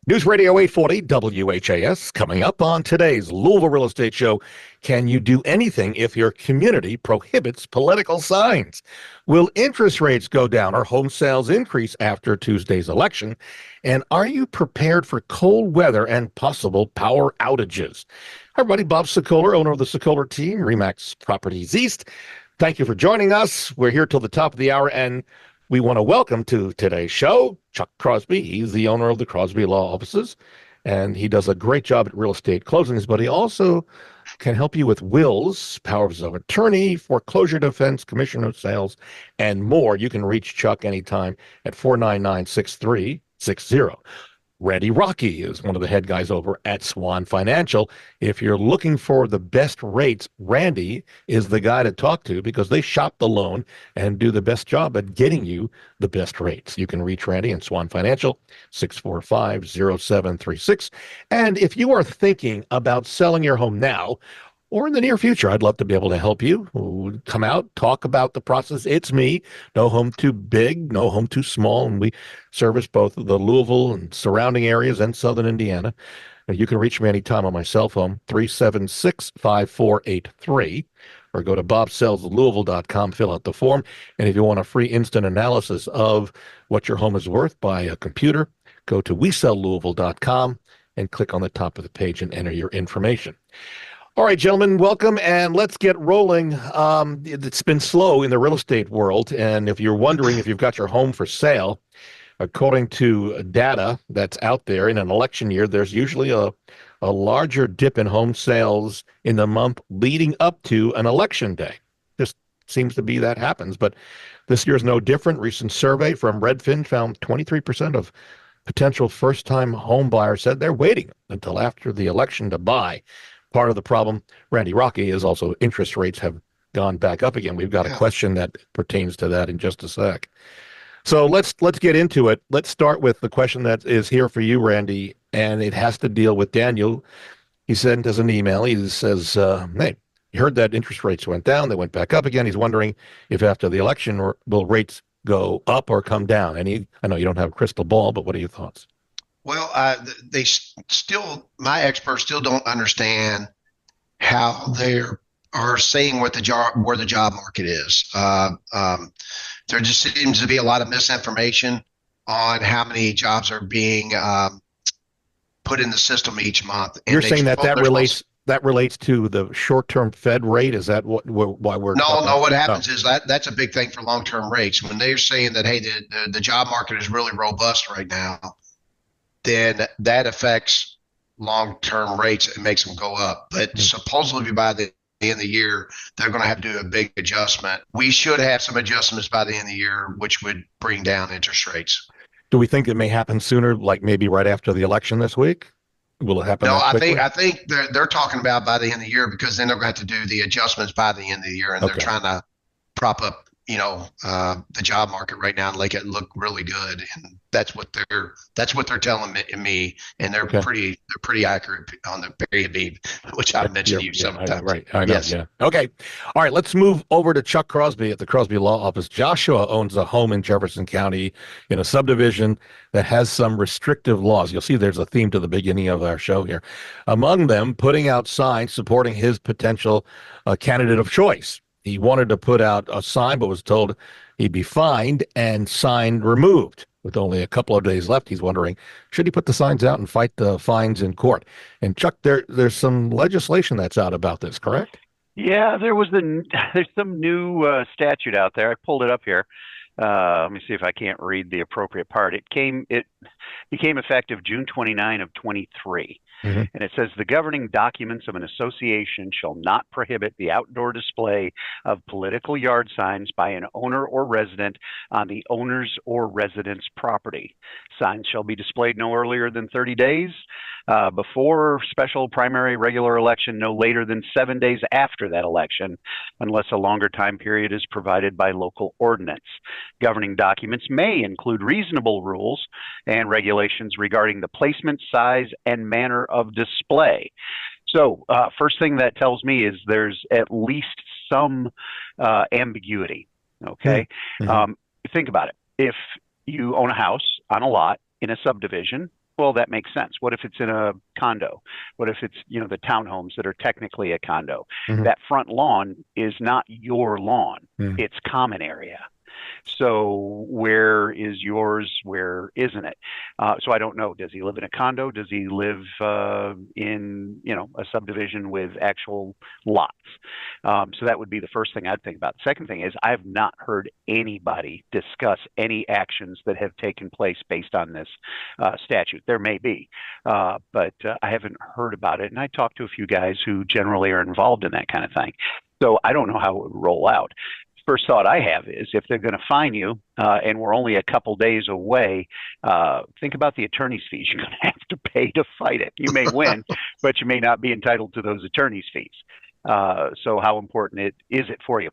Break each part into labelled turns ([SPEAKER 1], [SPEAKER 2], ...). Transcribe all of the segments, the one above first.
[SPEAKER 1] News Radio 840 WHAS coming up on today's Louisville Real Estate Show. Can you do anything if your community prohibits political signs? Will interest rates go down or home sales increase after Tuesday's election? And are you prepared for cold weather and possible power outages? Hi, everybody. Bob Sokoler, owner of the Sokoler team, Remax Properties East. Thank you for joining us. We're here till the top of the hour, and we want to welcome to today's show Chuck Crosby. He's the owner of the Crosby Law Offices, and he does a great job at real estate closings, but he also can help you with wills, powers of attorney, foreclosure defense, commission of sales, and more. You can reach Chuck anytime at 499-6360. Randy Rocky is one of the head guys over at Swan Financial. If you're looking for the best rates, Randy is the guy to talk to because they shop the loan and do the best job at getting you the best rates. You can reach Randy and Swan Financial, 645-0736. And if you are thinking about selling your home now or in the near future, I'd love to be able to help you. Come out, talk about the process. It's me. No home too big, no home too small. And we service both the Louisville and surrounding areas and southern Indiana. You can reach me anytime on my cell phone, 376-5483, or go to bobsellslouisville.com, fill out the form. And if you want a free instant analysis of what your home is worth by a computer, go to wesellouisville.com and click on the top of the page and enter your information. All right, gentlemen, welcome, and let's get rolling. It's been slow in the real estate world, and if you're wondering if you've got your home for sale, according to data that's out there, in an election year, there's usually a larger dip in home sales in the month leading up to an election day. Just seems to be that happens, but this year's no different. Recent survey from Redfin found 23% of potential first-time home buyers said they're waiting until after the election to buy. Part of the problem, Randy Rocky, is also interest rates have gone back up again. We've got a question that pertains to that in just a sec. So let's get into it. Let's start with the question that is here for you, Randy, and it has to deal with Daniel. He sent us an email. He says, hey, you heard that interest rates went down. They went back up again. He's wondering if after the election, will rates go up or come down? And I know you don't have a crystal ball, but what are your thoughts?
[SPEAKER 2] Well, my experts still don't understand how they are saying where the job market is. There just seems to be a lot of misinformation on how many jobs are being put in the system each month.
[SPEAKER 1] And you're saying that relates to the short-term Fed rate? Is that why we're
[SPEAKER 2] No, what happens is that's a big thing for long-term rates. When they're saying that, hey, the job market is really robust right now, then that affects long-term rates and makes them go up. But supposedly by the end of the year, they're going to have to do a big adjustment. We should have some adjustments by the end of the year, which would bring down interest rates.
[SPEAKER 1] Do we think it may happen sooner, like maybe right after the election this week? Will it happen?
[SPEAKER 2] No, I think they're talking about by the end of the year, because then they're going to have to do the adjustments by the end of the year, and they're trying to prop up the job market right now and make it look really good. And that's what they're telling me. And they're pretty accurate on the period, which I've mentioned to you sometimes.
[SPEAKER 1] Right. I know. Yes. Yeah. Okay. All right. Let's move over to Chuck Crosby at the Crosby Law Office. Joshua owns a home in Jefferson County in a subdivision that has some restrictive laws. You'll see there's a theme to the beginning of our show here. Among them, putting out signs supporting his potential candidate of choice. He wanted to put out a sign, but was told he'd be fined and sign removed. With only a couple of days left, he's wondering, should he put the signs out and fight the fines in court? And Chuck, there's some legislation that's out about this, correct?
[SPEAKER 3] Yeah, there's some new statute out there. I pulled it up here. Let me see if I can't read the appropriate part. It became effective June 29 of 23. Mm-hmm. And it says the governing documents of an association shall not prohibit the outdoor display of political yard signs by an owner or resident on the owner's or resident's property. Signs shall be displayed no earlier than 30 days before special primary regular election, no later than 7 days after that election, unless a longer time period is provided by local ordinance. Governing documents may include reasonable rules and regulations regarding the placement, size, and manner of display. So first thing that tells me is there's at least some ambiguity, okay? Mm-hmm. Think about it. If you own a house on a lot in a subdivision Well, that makes sense. What if it's in a condo? What if it's, the townhomes that are technically a condo?
[SPEAKER 1] Mhm.
[SPEAKER 3] That front lawn is not your lawn.
[SPEAKER 1] Mhm.
[SPEAKER 3] It's common area. So where is yours? Where isn't it? So I don't know. Does he live in a condo? Does he live in a subdivision with actual lots? So that would be the first thing I'd think about. The second thing is I have not heard anybody discuss any actions that have taken place based on this statute. There may be, but I haven't heard about it. And I talked to a few guys who generally are involved in that kind of thing. So I don't know how it would roll out. First thought I have is if they're going to fine you and we're only a couple days away, think about the attorney's fees you're going to have to pay to fight it. You may win, but you may not be entitled to those attorney's fees. So how important is it for you?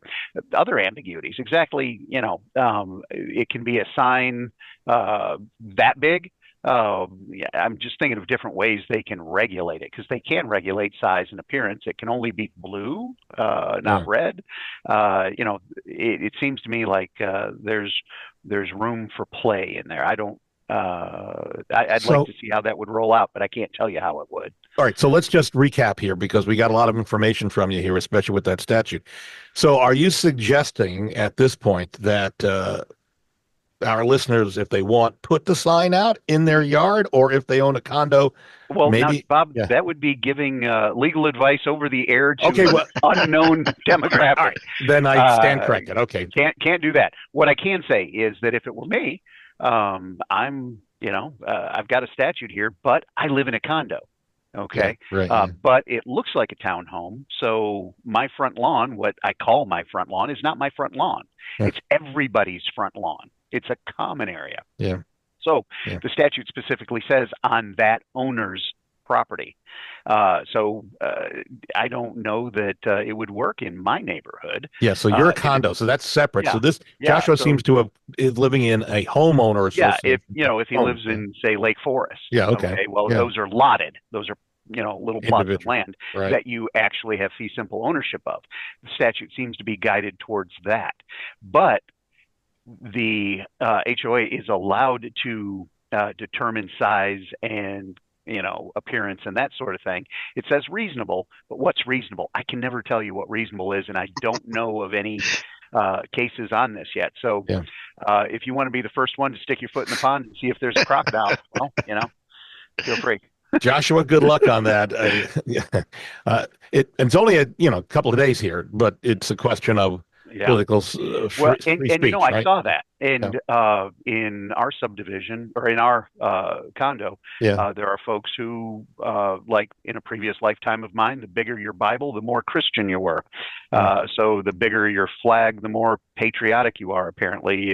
[SPEAKER 3] Other ambiguities, exactly, it can be a sign that big. Yeah, I'm just thinking of different ways they can regulate it because they can regulate size and appearance. It can only be blue, not red. It seems to me like there's room for play in there. I don't. I'd like to see how that would roll out, but I can't tell you how it would.
[SPEAKER 1] All right, so let's just recap here because we got a lot of information from you here, especially with that statute. So are you suggesting at this point that our listeners, if they want, put the sign out in their yard, or if they own a condo,
[SPEAKER 3] well,
[SPEAKER 1] maybe,
[SPEAKER 3] now, Bob, that would be giving legal advice over the air to
[SPEAKER 1] an
[SPEAKER 3] unknown demographic.
[SPEAKER 1] All right, then I stand corrected. Okay,
[SPEAKER 3] can't do that. What I can say is that if it were me, I'm, I've got a statute here, but I live in a condo. Okay.
[SPEAKER 1] Yeah, right,
[SPEAKER 3] but it looks like a townhome. So my front lawn, what I call my front lawn, is not my front lawn. Yeah. It's everybody's front lawn. It's a common area.
[SPEAKER 1] Yeah.
[SPEAKER 3] So the statute specifically says on that owner's property. So I don't know that it would work in my neighborhood.
[SPEAKER 1] Yeah. So you're a condo, so that's separate. So this Joshua seems to is living in a homeowner association.
[SPEAKER 3] Yeah. If he lives in, say, Lake Forest.
[SPEAKER 1] Yeah. Okay.
[SPEAKER 3] Well, those are lotted. Those are little plots of land that you actually have fee simple ownership of. The statute seems to be guided towards that, but the HOA is allowed to determine size and appearance and that sort of thing. It says reasonable, but what's reasonable? I can never tell you what reasonable is, and I don't know of any cases on this yet. So if you want to be the first one to stick your foot in the pond and see if there's a crocodile, well, feel free.
[SPEAKER 1] Joshua, good luck on that. It's only a couple of days here, but it's a question of political free speech,
[SPEAKER 3] I saw that, and in our subdivision or in our condo, there are folks who, like in a previous lifetime of mine, the bigger your Bible, the more Christian you were. So the bigger your flag, the more patriotic you are. Apparently,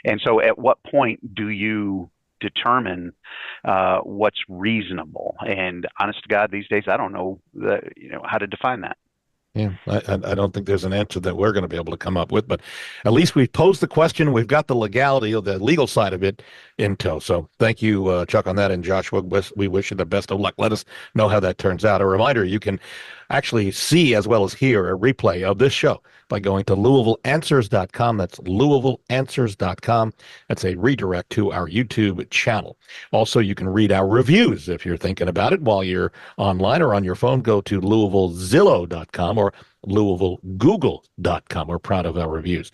[SPEAKER 3] and so at what point do you determine what's reasonable? And honest to God, these days, I don't know how to define that.
[SPEAKER 1] Yeah, I don't think there's an answer that we're going to be able to come up with, but at least we've posed the question. We've got the legality of the legal side of it in tow. So thank you, Chuck, on that. And Joshua, we wish you the best of luck. Let us know how that turns out. A reminder, you can actually see as well as hear a replay of this show by going to LouisvilleAnswers.com. That's LouisvilleAnswers.com. That's a redirect to our YouTube channel. Also, you can read our reviews if you're thinking about it while you're online or on your phone. Go to LouisvilleZillow.com or LouisvilleGoogle.com. We're proud of our reviews.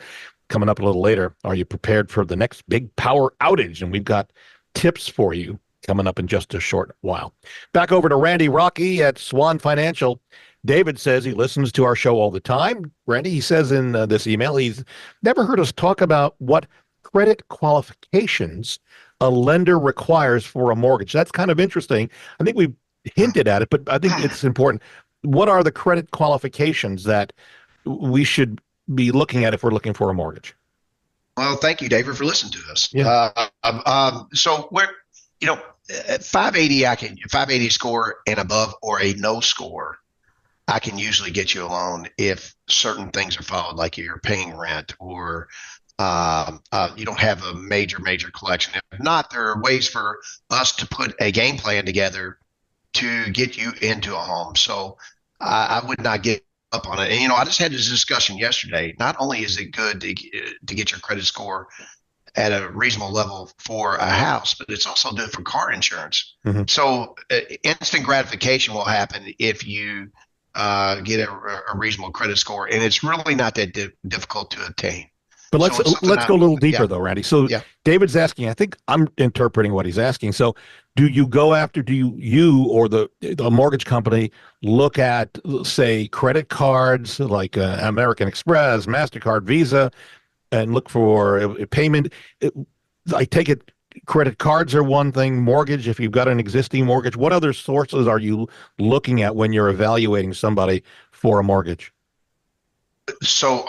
[SPEAKER 1] Coming up a little later, are you prepared for the next big power outage? And we've got tips for you coming up in just a short while. Back over to Randy Rocky at Swan Financial. David says he listens to our show all the time. Randy, he says in this email, he's never heard us talk about what credit qualifications a lender requires for a mortgage. That's kind of interesting. I think we've hinted at it, but I think it's important. What are the credit qualifications that we should be looking at if we're looking for a mortgage?
[SPEAKER 2] Well, thank you, David, for listening to us.
[SPEAKER 1] Yeah.
[SPEAKER 2] So we're, 580, 580 score and above, or a no score, I can usually get you a loan if certain things are followed, like you're paying rent or you don't have a major collection. If not, there are ways for us to put a game plan together to get you into a home. So I would not give up on it. And, I just had this discussion yesterday. Not only is it good to get your credit score at a reasonable level for a house, but it's also doing for car insurance.
[SPEAKER 1] Mm-hmm.
[SPEAKER 2] So instant gratification will happen if you get a reasonable credit score, and it's really not that difficult to obtain.
[SPEAKER 1] But
[SPEAKER 2] So
[SPEAKER 1] let's go a little deeper
[SPEAKER 2] yeah,
[SPEAKER 1] though, Randy. So
[SPEAKER 2] yeah.
[SPEAKER 1] David's asking, I think I'm interpreting what he's asking. So do you or the mortgage company look at, say, credit cards like American Express, MasterCard, Visa, and look for a payment? I take it credit cards are one thing, mortgage, if you've got an existing mortgage, what other sources are you looking at when you're evaluating somebody for a mortgage?
[SPEAKER 2] So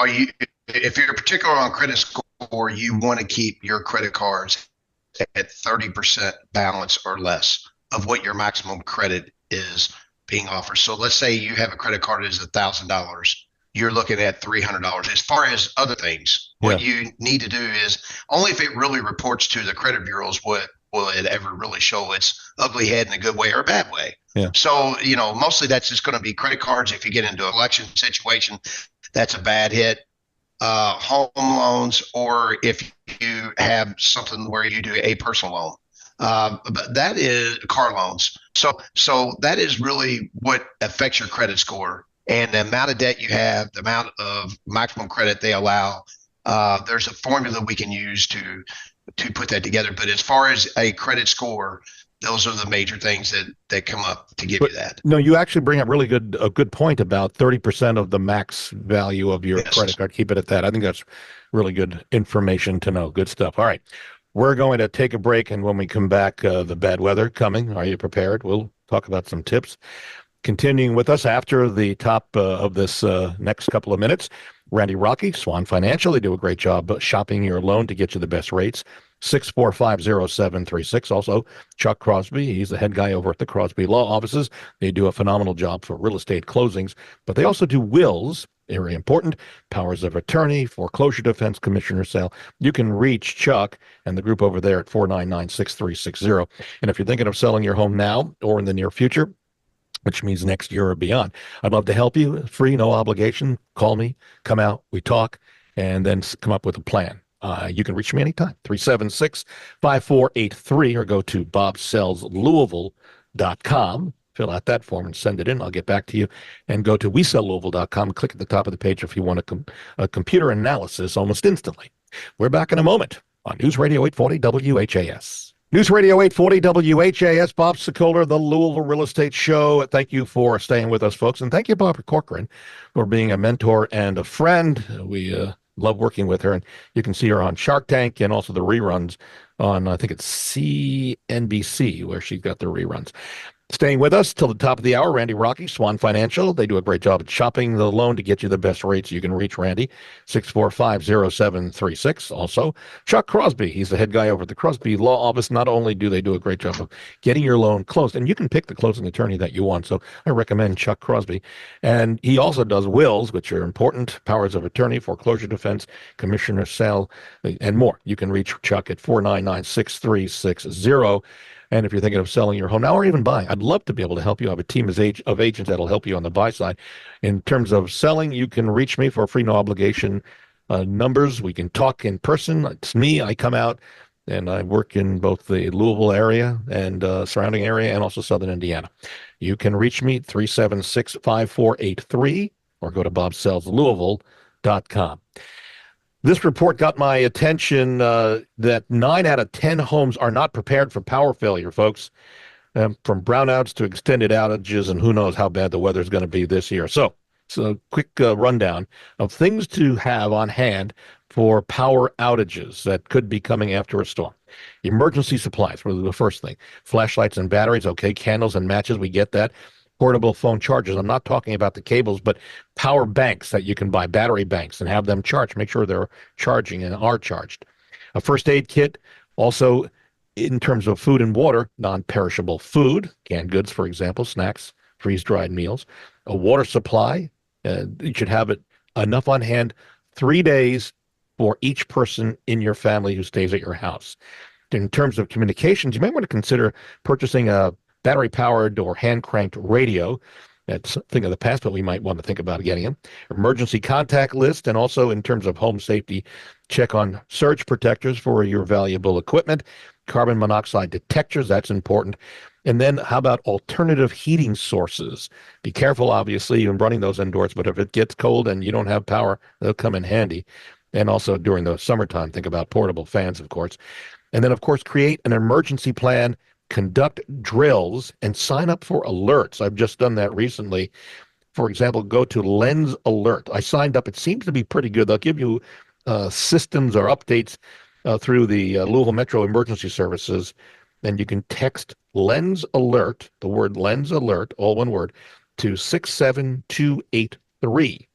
[SPEAKER 2] if you're particular on credit score, you want to keep your credit cards at 30% balance or less of what your maximum credit is being offered. So let's say you have a credit card that is $1,000. You're looking at $300. As far as other things, what you need to do is only if it really reports to the credit bureaus will it ever really show its ugly head in a good way or a bad way.
[SPEAKER 1] Yeah.
[SPEAKER 2] So, mostly that's just going to be credit cards. If you get into an election situation, that's a bad hit. Home loans, or if you have something where you do a personal loan. But that is car loans. So that is really what affects your credit score, and the amount of debt you have, the amount of maximum credit they allow. There's a formula we can use to put that together. But as far as a credit score, those are the major things that come up to give you that.
[SPEAKER 1] No, you actually bring up a good point about 30% of the max value of your credit card. Keep it at that. I think that's really good information to know. Good stuff. All right. We're going to take a break, and when we come back, the bad weather coming. Are you prepared? We'll talk about some tips. Continuing with us after the top of this next couple of minutes, Randy Rocky, Swan Financial. They do a great job shopping your loan to get you the best rates. 6450736. Also, Chuck Crosby. He's the head guy over at the Crosby Law Offices. They do a phenomenal job for real estate closings, but they also do wills, very important, powers of attorney, foreclosure defense, commissioner sale. You can reach Chuck and the group over there at 499-6360. And if you're thinking of selling your home now or in the near future, which means next year or beyond, I'd love to help you. Free, no obligation. Call me, come out, we talk, and then come up with a plan. You can reach me anytime, 376-5483, or go to bobsellslouisville.com. Fill out that form and send it in. I'll get back to you. And go to wesellouisville.com. Click at the top of the page if you want a computer analysis almost instantly. We're back in a moment on News Radio 840 WHAS. News Radio 840 WHAS, Bob Sokoler, the Louisville Real Estate Show. Thank you for staying with us, folks. And thank you, Barbara Corcoran, for being a mentor and a friend. We love working with her. And you can see her on Shark Tank and also the reruns on, I think it's CNBC, where she's got the reruns. Staying with us till the top of the hour, Randy Rocky, Swan Financial. They do a great job at shopping the loan to get you the best rates. You can reach Randy, 6450736. Also, Chuck Crosby. He's the head guy over at the Crosby Law Office. Not only do they do a great job of getting your loan closed, and you can pick the closing attorney that you want. So I recommend Chuck Crosby. And he also does wills, which are important, powers of attorney, foreclosure defense, commissioner sale, and more. You can reach Chuck at 499-6360. And if you're thinking of selling your home now or even buying, I'd love to be able to help you. I have a team of agents that'll help you on the buy side. In terms of selling, you can reach me for free, no obligation numbers. We can talk in person. It's me. I come out and I work in both the Louisville area and surrounding area and also Southern Indiana. You can reach me 376-5483 or go to bobsellslouisville.com. This report got my attention that 9 out of 10 homes are not prepared for power failure, folks, from brownouts to extended outages, and who knows how bad the weather's going to be this year. So quick rundown of things to have on hand for power outages that could be coming after a storm. Emergency supplies were the first thing. Flashlights and batteries, okay, candles and matches, we get that. Portable phone chargers. I'm not talking about the cables, but power banks that you can buy, battery banks, and have them charged. Make sure they're charging and are charged. A first aid kit. Also, in terms of food and water, non-perishable food, canned goods, for example, snacks, freeze-dried meals. A water supply. You should have it enough on hand 3 days for each person in your family who stays at your house. In terms of communications, you may want to consider purchasing a battery-powered or hand-cranked radio. That's a thing of the past, but we might want to think about getting them. Emergency contact list, and also in terms of home safety, check on surge protectors for your valuable equipment, carbon monoxide detectors, that's important. And then how about alternative heating sources? Be careful, obviously, in running those indoors, but if it gets cold and you don't have power, they'll come in handy. And also during the summertime, think about portable fans, of course. And then, of course, create an emergency plan, conduct drills, and sign up for alerts. I've just done that recently. For example, go to Lens Alert. I signed up. It seems to be pretty good. They'll give you systems or updates through the Louisville Metro Emergency Services, and you can text Lens Alert, the word Lens Alert, all one word, to 67283.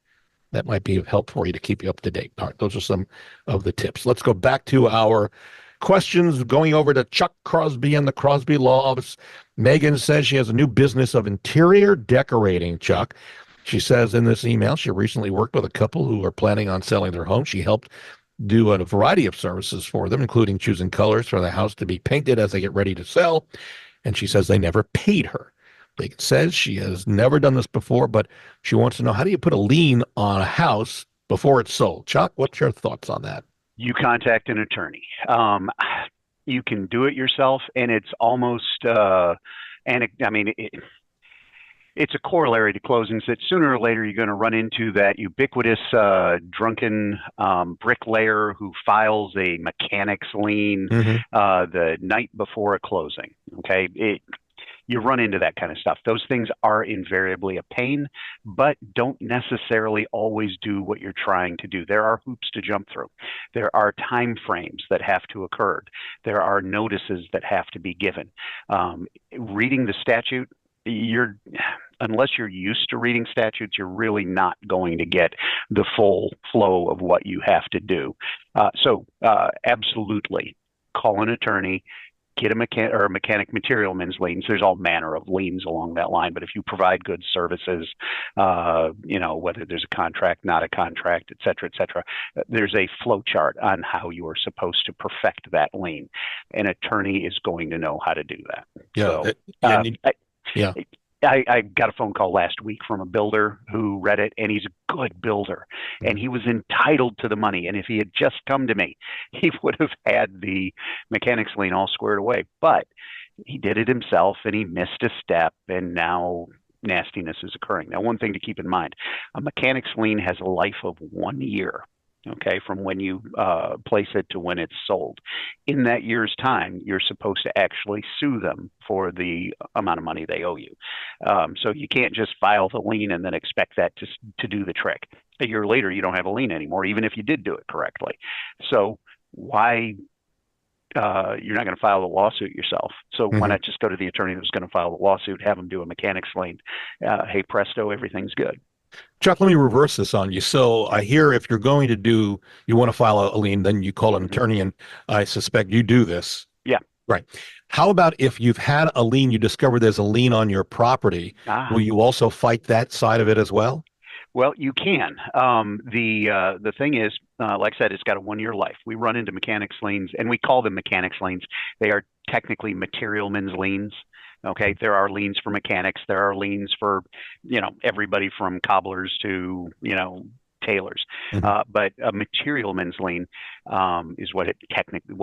[SPEAKER 1] That might be of help for you to keep you up to date. All right, those are some of the tips. Let's go back to our questions, going over to Chuck Crosby and the Crosby Law Office. Megan says she has a new business of interior decorating, Chuck. She says in this email she recently worked with a couple who are planning on selling their home. She helped do a variety of services for them, including choosing colors for the house to be painted as they get ready to sell. And she says they never paid her. Megan says she has never done this before, but she wants to know, how do you put a lien on a house before it's sold? Chuck, what's your thoughts on that?
[SPEAKER 3] You contact an attorney. You can do it yourself, and it's almost, it's a corollary to closings that sooner or later you're going to run into that ubiquitous drunken bricklayer who files a mechanic's lien the night before a closing. Okay, you run into that kind of stuff. Those things are invariably a pain, but don't necessarily always do what you're trying to do. There are hoops to jump through. There are time frames that have to occur. There are notices that have to be given. Reading the statute, unless you're used to reading statutes, you're really not going to get the full flow of what you have to do. So absolutely, call an attorney. Get a mechanic materialman's liens. There's all manner of liens along that line. But if you provide good services, whether there's a contract, not a contract, et cetera, there's a flow chart on how you are supposed to perfect that lien. An attorney is going to know how to do that.
[SPEAKER 1] Yeah.
[SPEAKER 3] I got a phone call last week from a builder who read it, and he's a good builder, and he was entitled to the money. And if he had just come to me, he would have had the mechanic's lien all squared away. But he did it himself, and he missed a step, and now nastiness is occurring. Now, one thing to keep in mind, a mechanic's lien has a life of 1 year. Okay, from when you place it to when it's sold. In that year's time, you're supposed to actually sue them for the amount of money they owe you. So you can't just file the lien and then expect that to do the trick. A year later, you don't have a lien anymore, even if you did do it correctly. So why you're not going to file the lawsuit yourself? So why not just go to the attorney who's going to file the lawsuit, have them do a mechanic's lien? Hey, presto, everything's good.
[SPEAKER 1] Chuck, let me reverse this on you. So I hear if you're going to you want to file a lien, then you call an attorney, and I suspect you do this.
[SPEAKER 3] Yeah.
[SPEAKER 1] Right. How about if you've had a lien, you discover there's a lien on your property, will you also fight that side of it as well?
[SPEAKER 3] Well, you can. The thing is, like I said, it's got a 1 year life. We run into mechanics liens, and we call them mechanics liens. They are technically materialmen's liens. Okay, there are liens for mechanics. There are liens for, everybody from cobblers to, tailors. But a materialman's lien is what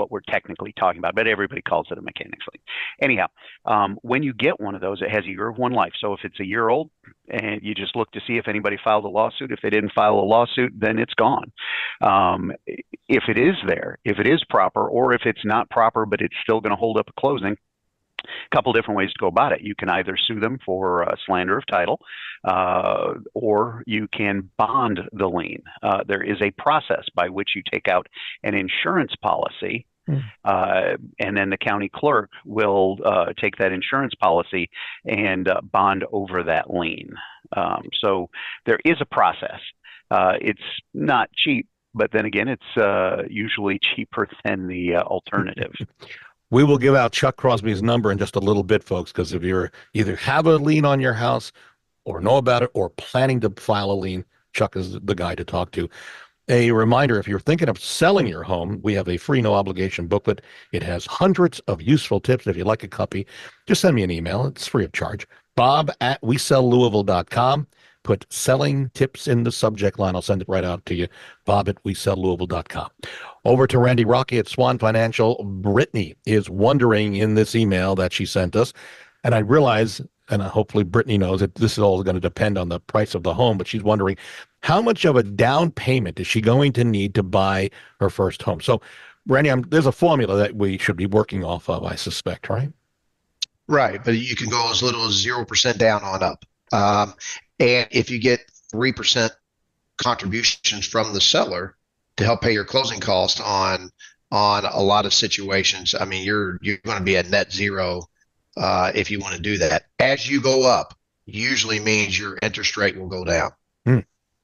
[SPEAKER 3] we're technically talking about. But everybody calls it a mechanic's lien. Anyhow, when you get one of those, it has a year of one life. So if it's a year old, and you just look to see if anybody filed a lawsuit. If they didn't file a lawsuit, then it's gone. If it is there, if it is proper, or if it's not proper, but it's still going to hold up a closing, a couple different ways to go about it. You can either sue them for slander of title, or you can bond the lien. There is a process by which you take out an insurance policy, and then the county clerk will take that insurance policy and bond over that lien. So there is a process. It's not cheap, but then again, it's usually cheaper than the alternative.
[SPEAKER 1] We will give out Chuck Crosby's number in just a little bit, folks, because if you're either have a lien on your house or know about it or planning to file a lien, Chuck is the guy to talk to. A reminder, if you're thinking of selling your home, we have a free no obligation booklet. It has hundreds of useful tips. If you'd like a copy, just send me an email. It's free of charge. Bob at WeSellLouisville.com. Put selling tips in the subject line. I'll send it right out to you. Bob at WeSellLouisville.com. Over to Randy Rocky at Swan Financial. Brittany is wondering in this email that she sent us, and I realize, and hopefully Brittany knows that this is all going to depend on the price of the home, but she's wondering how much of a down payment is she going to need to buy her first home? So, Randy, there's a formula that we should be working off of, I suspect, right?
[SPEAKER 2] Right, but you can go as little as 0% down on up. And if you get 3% contributions from the seller to help pay your closing costs on a lot of situations, I mean, you're going to be at net zero if you want to do that. As you go up, usually means your interest rate will go down.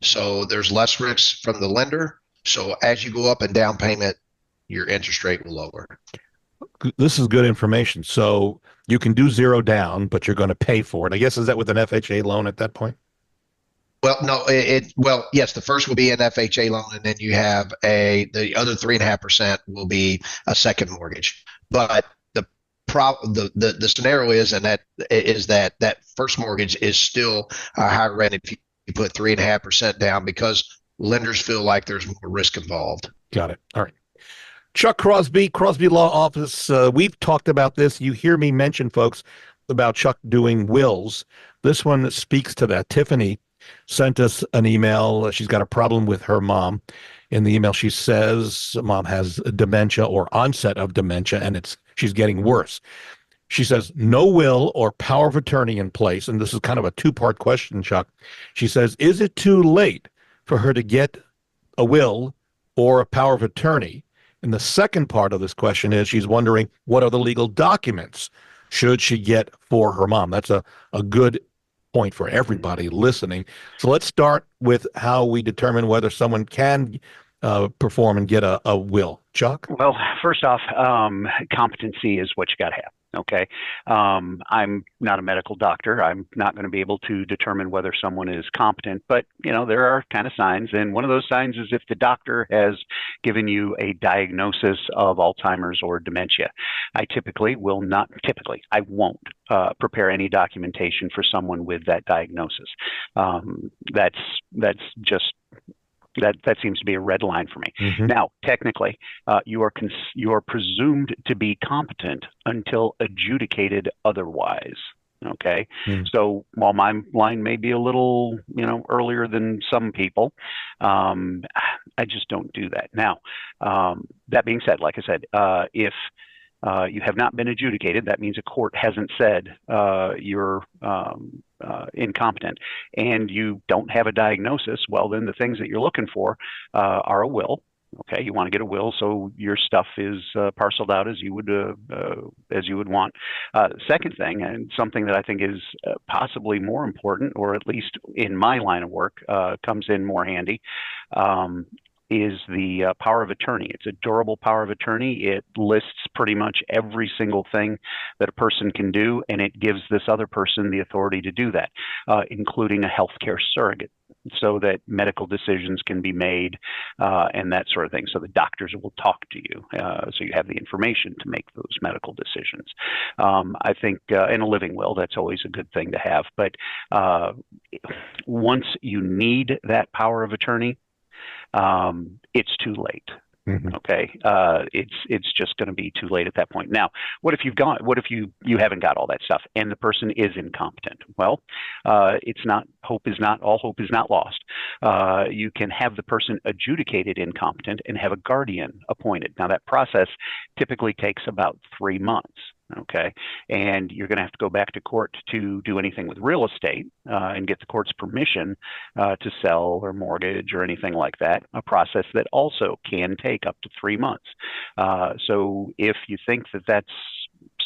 [SPEAKER 2] So there's less risk from the lender. So as you go up in down payment, your interest rate will lower.
[SPEAKER 1] This is good information. So you can do zero down, but you're going to pay for it. I guess, is that with an FHA loan at that point?
[SPEAKER 2] Well, no, well, yes, the first will be an FHA loan, and then you have the other 3.5% will be a second mortgage. But the scenario is, and that first mortgage is still a higher rate if you put 3.5% down, because lenders feel like there's more risk involved.
[SPEAKER 1] Got it. All right. Chuck Crosby Law Office. We've talked about this. You hear me mention, folks, about Chuck doing wills. This one speaks to that. Tiffany sent us an email. She's got a problem with her mom. In the email, she says mom has dementia or onset of dementia, and she's getting worse. She says no will or power of attorney in place. And this is kind of a two-part question, Chuck. She says, is it too late for her to get a will or a power of attorney? And the second part of this question is she's wondering what are the legal documents should she get for her mom? That's a good point for everybody listening. So let's start with how we determine whether someone can perform and get a will. Chuck?
[SPEAKER 3] Well, first off, competency is what you got to have. Okay. I'm not a medical doctor. I'm not going to be able to determine whether someone is competent, but there are kind of signs. And one of those signs is if the doctor has given you a diagnosis of Alzheimer's or dementia. I won't prepare any documentation for someone with that diagnosis. That seems to be a red line for me. Mm-hmm. Now, technically, you are presumed to be competent until adjudicated otherwise. Okay, So while my line may be a little, earlier than some people, I just don't do that. Now, that being said, like I said, if you have not been adjudicated, that means a court hasn't said you're incompetent, and you don't have a diagnosis. Well, then the things that you're looking for are a will. Okay, you want to get a will so your stuff is parceled out as you would want. Second thing, and something that I think is possibly more important, or at least in my line of work, comes in more handy, is the power of attorney. It's a durable power of attorney. It lists pretty much every single thing that a person can do, and it gives this other person the authority to do that, including a healthcare surrogate, so that medical decisions can be made and that sort of thing. So the doctors will talk to you, so you have the information to make those medical decisions. I think in a living will, that's always a good thing to have. But once you need that power of attorney, it's too late. Mm-hmm. Okay, it's just going to be too late at that point. Now, what if you haven't got all that stuff and the person is incompetent? Well, all hope is not lost. You can have the person adjudicated incompetent and have a guardian appointed. Now, that process typically takes about 3 months. Okay, and you're going to have to go back to court to do anything with real estate and get the court's permission to sell or mortgage or anything like that, a process that also can take up to 3 months. So if you think that that's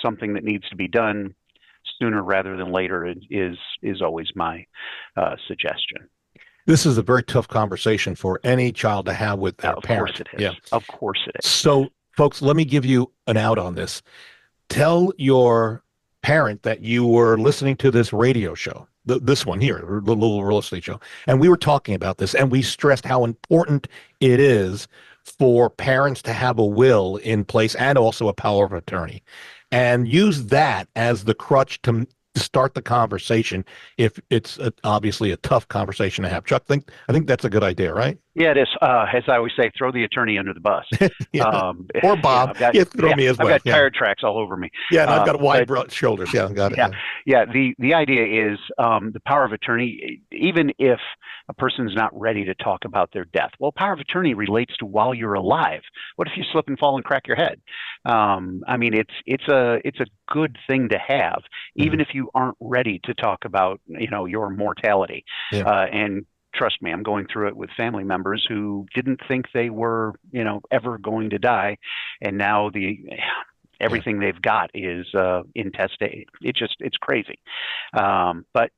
[SPEAKER 3] something that needs to be done sooner rather than later, is always my suggestion.
[SPEAKER 1] This is a very tough conversation for any child to have with their parent.
[SPEAKER 3] Of course it is. Yeah. Of course it is.
[SPEAKER 1] So, folks, let me give you an out on this. Tell your parent that you were listening to this radio show, this one here, the Louisville Real Estate Show, and we were talking about this, and we stressed how important it is for parents to have a will in place and also a power of attorney, and use that as the crutch to start the conversation if it's obviously a tough conversation to have. Chuck, I think that's a good idea, right?
[SPEAKER 3] Yeah, it is. As I always say, throw the attorney under the bus.
[SPEAKER 1] Yeah. Or Bob. Throw me as well.
[SPEAKER 3] I've got tire tracks all over me.
[SPEAKER 1] Yeah, and I've got wide broad shoulders. Yeah, got it.
[SPEAKER 3] Yeah. The idea is the power of attorney, even if a person's not ready to talk about their death. Well, power of attorney relates to while you're alive. What if you slip and fall and crack your head? I mean, it's a good thing to have, even if you aren't ready to talk about, your mortality.
[SPEAKER 1] Yeah.
[SPEAKER 3] And trust me, I'm going through it with family members who didn't think they were, ever going to die, and now everything they've got is intestate. It's crazy, but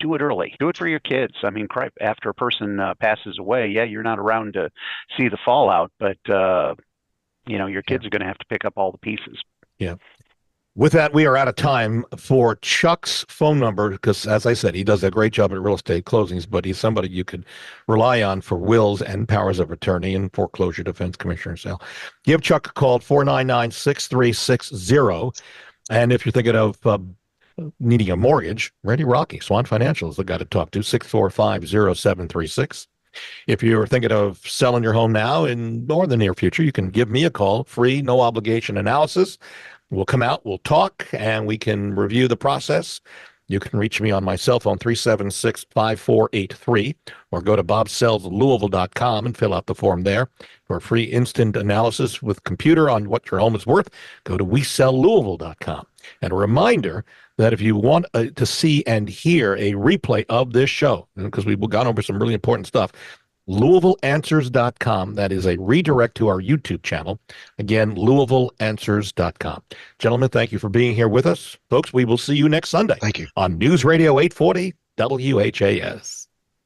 [SPEAKER 3] do it early. Do it for your kids. I mean, after a person passes away, you're not around to see the fallout, but your kids are going to have to pick up all the pieces.
[SPEAKER 1] Yeah. With that, we are out of time for Chuck's phone number because, as I said, he does a great job at real estate closings, but he's somebody you could rely on for wills and powers of attorney and foreclosure defense, commissioner sale. Give Chuck a call, 499-6360. And if you're thinking of needing a mortgage, Randy Rocky, Swan Financial is the guy to talk to, 645-0736. If you're thinking of selling your home now or the near future, you can give me a call, free, no obligation analysis. We'll come out, we'll talk, and we can review the process. You can reach me on my cell phone, 376-5483, or go to bobsellslouisville.com and fill out the form there. For a free instant analysis with computer on what your home is worth, go to wesellouisville.com. And a reminder that if you want to see and hear a replay of this show, because we've gone over some really important stuff, LouisvilleAnswers.com. That is a redirect to our YouTube channel. Again, LouisvilleAnswers.com. Gentlemen, thank you for being here with us. Folks, we will see you next Sunday.
[SPEAKER 2] Thank you.
[SPEAKER 1] On News Radio 840 WHAS.